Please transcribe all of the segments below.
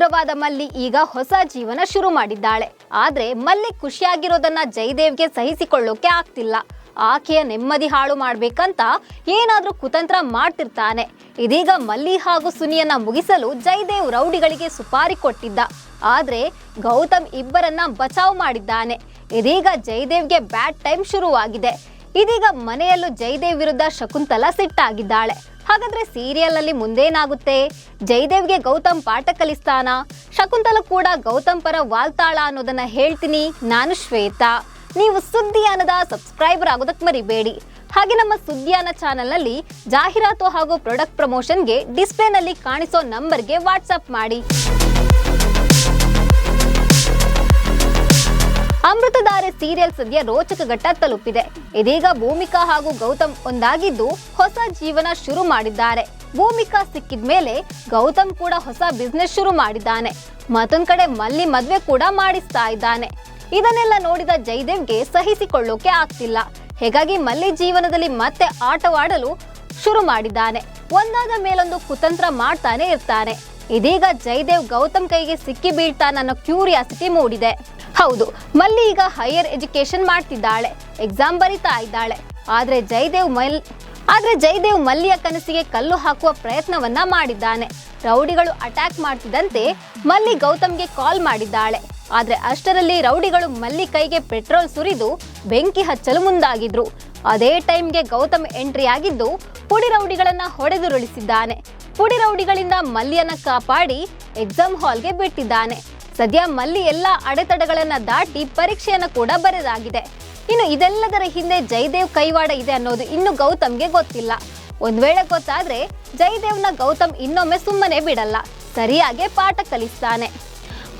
ದೂರವಾದ ಮಲ್ಲಿ ಈಗ ಹೊಸ ಜೀವನ ಶುರು ಮಾಡಿದ್ದಾಳೆ. ಆದ್ರೆ ಮಲ್ಲಿ ಖುಷಿಯಾಗಿರೋದನ್ನ ಜಯದೇವ್ಗೆ ಸಹಿಸಿಕೊಳ್ಳೋಕೆ ಆಗ್ತಿಲ್ಲ. ಆಕೆಯ ನೆಮ್ಮದಿ ಹಾಳು ಮಾಡ್ಬೇಕಂತ ಏನಾದ್ರೂ ಕುತಂತ್ರ ಮಾಡ್ತಿರ್ತಾನೆ. ಇದೀಗ ಮಲ್ಲಿ ಹಾಗೂ ಸುನಿಯನ್ನ ಮುಗಿಸಲು ಜಯದೇವ್ ರೌಡಿಗಳಿಗೆ ಸುಪಾರಿ ಕೊಟ್ಟಿದ್ದ. ಆದ್ರೆ ಗೌತಮ್ ಇಬ್ಬರನ್ನ ಬಚಾವ್ ಮಾಡಿದ್ದಾನೆ. ಇದೀಗ ಜಯದೇವ್ಗೆ ಬ್ಯಾಡ್ ಟೈಮ್ ಶುರುವಾಗಿದೆ. ಇದೀಗ ಮನೆಯಲ್ಲೂ ಜಯದೇವ್ ವಿರುದ್ಧ ಶಕುಂತಲಾ ಸಿಟ್ಟಾಗಿದ್ದಾಳೆ. ಹಾಗಾದ್ರೆ ಸೀರಿಯಲ್ ಅಲ್ಲಿ ಮುಂದೇನಾಗುತ್ತೆ? ಜಯದೇವ್ಗೆ ಗೌತಮ್ ಪಾಠ ಕಲಿಸ್ತಾನ? ಶಕುಂತಲಾ ಕೂಡ ಗೌತಮ್ ಪರ ವಾಲ್ತಾಳ ಅನ್ನೋದನ್ನ ಹೇಳ್ತೀನಿ. ನಾನು ಶ್ವೇತಾ. ನೀವು ಸುದ್ದಿಯಾನದ ಸಬ್ಸ್ಕ್ರೈಬರ್ ಆಗೋದಕ್ಕೆ ಮರಿಬೇಡಿ. ಹಾಗೆ ನಮ್ಮ ಸುದ್ದಿಯಾನ ಚಾನೆಲ್ನಲ್ಲಿ ಜಾಹೀರಾತು ಹಾಗೂ ಪ್ರಾಡಕ್ಟ್ ಪ್ರಮೋಷನ್ಗೆ ಡಿಸ್ಪ್ಲೇನಲ್ಲಿ ಕಾಣಿಸೋ ನಂಬರ್ಗೆ ವಾಟ್ಸಪ್ ಮಾಡಿ. ಅಮೃತಧಾರೆ ಸೀರಿಯಲ್ ಸದ್ಯ ರೋಚಕ ಘಟ್ಟ ತಲುಪಿದೆ. ಇದೀಗ ಭೂಮಿಕಾ ಹಾಗೂ ಗೌತಮ್ ಒಂದಾಗಿದ್ದು ಹೊಸ ಜೀವನ ಶುರು ಮಾಡಿದ್ದಾರೆ. ಭೂಮಿಕಾ ಸಿಕ್ಕಿದ ಮೇಲೆ ಗೌತಮ್ ಕೂಡ ಹೊಸ ಬಿಸ್ನೆಸ್ ಶುರು ಮಾಡಿದ್ದಾನೆ. ಮತ್ತೊಂದ್ ಕಡೆ ಮಲ್ಲಿ ಮದ್ವೆ ಕೂಡ ಮಾಡಿಸ್ತಾ ಇದ್ದಾನೆ. ಇದನ್ನೆಲ್ಲ ನೋಡಿದ ಜಯದೇವ್ಗೆ ಸಹಿಸಿಕೊಳ್ಳೋಕೆ ಆಗ್ತಿಲ್ಲ. ಹೀಗಾಗಿ ಮಲ್ಲಿ ಜೀವನದಲ್ಲಿ ಮತ್ತೆ ಆಟವಾಡಲು ಶುರು ಮಾಡಿದ್ದಾನೆ. ಒಂದಾದ ಮೇಲೊಂದು ಕುತಂತ್ರ ಮಾಡ್ತಾನೆ ಇರ್ತಾನೆ. ಇದೀಗ ಜಯದೇವ್ ಗೌತಮ್ ಕೈಗೆ ಸಿಕ್ಕಿ ಬೀಳ್ತಾನನ್ನೋ ಕ್ಯೂರಿಯಾಸಿಟಿ ಮೂಡಿದೆ. ಹೌದು, ಮಲ್ಲಿ ಈಗ ಹೈಯರ್ ಎಜುಕೇಶನ್ ಮಾಡ್ತಿದ್ದಾಳೆ, ಎಕ್ಸಾಮ್ ಬರಿತಾ ಇದ್ದಾಳೆ. ಆದ್ರೆ ಜಯದೇವ್ ಮಲ್ಲಿಯ ಕನಸಿಗೆ ಕಲ್ಲು ಹಾಕುವ ಪ್ರಯತ್ನವನ್ನ ಮಾಡಿದ್ದಾನೆ. ರೌಡಿಗಳು ಅಟ್ಯಾಕ್ ಮಾಡ್ತಿದ್ದಂತೆ ಮಲ್ಲಿ ಗೌತಮ್ಗೆ ಕಾಲ್ ಮಾಡಿದ್ದಾಳೆ. ಆದ್ರೆ ಅಷ್ಟರಲ್ಲಿ ರೌಡಿಗಳು ಮಲ್ಲಿ ಕೈಗೆ ಪೆಟ್ರೋಲ್ ಸುರಿದು ಬೆಂಕಿ ಹಚ್ಚಲು ಮುಂದಾಗಿದ್ರು. ಅದೇ ಟೈಮ್ಗೆ ಗೌತಮ್ ಎಂಟ್ರಿ ಆಗಿದ್ದು ಪುಡಿ ರೌಡಿಗಳನ್ನ ಹೊಡೆದುರುಳಿಸಿದ್ದಾನೆ. ಪುಡಿ ರೌಡಿಗಳಿಂದ ಮಲ್ಲಿಯನ್ನ ಕಾಪಾಡಿ ಎಕ್ಸಾಮ್ ಹಾಲ್ಗೆ ಬಿಟ್ಟಿದ್ದಾನೆ. ಸದ್ಯ ಮಲ್ಲಿ ಎಲ್ಲ ಅಡೆತಡೆಗಳನ್ನ ದಾಟಿ ಪರೀಕ್ಷೆಯನ್ನ ಕೂಡ ಬರೆದಾಗಿದೆ. ಇನ್ನು ಇದೆಲ್ಲದರ ಹಿಂದೆ ಜಯದೇವ್ ಕೈವಾಡ ಇದೆ ಅನ್ನೋದು ಇನ್ನು ಗೌತಮ್ಗೆ ಗೊತ್ತಿಲ್ಲ. ಒಂದ್ ವೇಳೆ ಗೊತ್ತಾದ್ರೆ ಜಯದೇವ್ನ ಗೌತಮ್ ಇನ್ನೊಮ್ಮೆ ಸುಮ್ಮನೆ ಬಿಡಲ್ಲ, ಸರಿಯಾಗಿ ಪಾಠ ಕಲಿಸ್ತಾನೆ.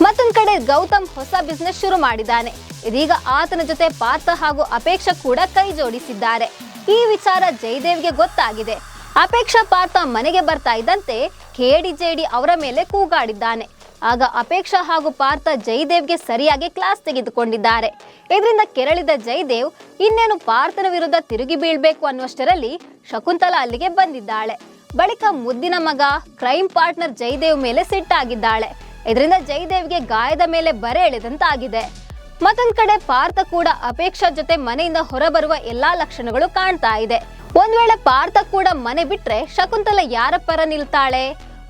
ಮತ್ತೊಂದ್ ಕಡೆ ಗೌತಮ್ ಹೊಸ ಬಿಸ್ನೆಸ್ ಶುರು ಮಾಡಿದ್ದಾನೆ. ಇದೀಗ ಆತನ ಜೊತೆ ಪಾರ್ಥ ಹಾಗೂ ಅಪೇಕ್ಷಾ ಕೂಡ ಕೈ ಜೋಡಿಸಿದ್ದಾರೆ. ಈ ವಿಚಾರ ಜಯದೇವ್ಗೆ ಗೊತ್ತಾಗಿದೆ. ಅಪೇಕ್ಷಾ ಪಾರ್ಥ ಮನೆಗೆ ಬರ್ತಾ ಇದ್ದಂತೆ KD-JD ಅವರ ಮೇಲೆ ಕೂಗಾಡಿದ್ದಾನೆ. ಆಗ ಅಪೇಕ್ಷಾ ಹಾಗೂ ಪಾರ್ಥ ಜಯದೇವ್ಗೆ ಸರಿಯಾಗಿ ಕ್ಲಾಸ್ ತೆಗೆದುಕೊಂಡಿದ್ದಾರೆ. ಇದರಿಂದ ಕೆರಳಿದ ಜಯದೇವ್ ಇನ್ನೇನು ಪಾರ್ಥನ ವಿರುದ್ಧ ತಿರುಗಿ ಬೀಳ್ಬೇಕು ಅನ್ನುವಷ್ಟರಲ್ಲಿ ಶಕುಂತಲಾ ಅಲ್ಲಿಗೆ ಬಂದಿದ್ದಾಳೆ. ಬಳಿಕ ಮುದ್ದಿನ ಮಗ ಕ್ರೈಮ್ ಪಾರ್ಟ್ನರ್ ಜಯದೇವ್ ಮೇಲೆ ಸಿಟ್ಟಾಗಿದ್ದಾಳೆ. ಇದರಿಂದ ಜಯದೇವ್ಗೆ ಗಾಯದ ಮೇಲೆ ಬರೆ ಎಳೆದಂತಾಗಿದೆ. ಮತ್ತೊಂದ್ ಕಡೆ ಪಾರ್ಥ ಕೂಡ ಅಪೇಕ್ಷಾ ಜೊತೆ ಮನೆಯಿಂದ ಹೊರಬರುವ ಎಲ್ಲಾ ಲಕ್ಷಣಗಳು ಕಾಣ್ತಾ ಇದೆ. ಒಂದ್ ವೇಳೆ ಪಾರ್ಥ ಕೂಡ ಮನೆ ಬಿಟ್ರೆ ಶಕುಂತಲಾ ಯಾರ ಪರ ನಿಲ್ತಾಳೆ?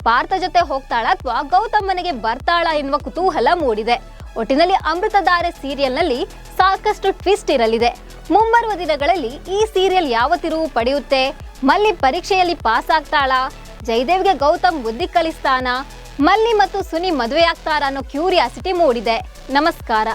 ಪಾರ್ಥ ಜೊತೆ ಹೋಗ್ತಾಳ ಅಥವಾ ಗೌತಮ್ ಮನೆಗೆ ಬರ್ತಾಳ ಎನ್ನುವ ಕುತೂಹಲ ಮೂಡಿದೆ. ಒಟ್ಟಿನಲ್ಲಿ ಅಮೃತಧಾರೆ ಸೀರಿಯಲ್ ನಲ್ಲಿ ಸಾಕಷ್ಟು ಟ್ವಿಸ್ಟ್ ಇರಲಿದೆ. ಮುಂಬರುವ ದಿನಗಳಲ್ಲಿ ಈ ಸೀರಿಯಲ್ ಯಾವ ತಿರುವು ಪಡೆಯುತ್ತೆ? ಮಲ್ಲಿ ಪರೀಕ್ಷೆಯಲ್ಲಿ ಪಾಸ್ ಆಗ್ತಾಳ? ಜಯದೇವ್ಗೆ ಗೌತಮ್ ಬುದ್ಧಿ ಕಲಿಸ್ತಾನ? ಮಲ್ಲಿ ಮತ್ತು ಸುನಿ ಮದುವೆ ಆಗ್ತಾರ ಅನ್ನೋ ಕ್ಯೂರಿಯಾಸಿಟಿ ಮೂಡಿದೆ. ನಮಸ್ಕಾರ.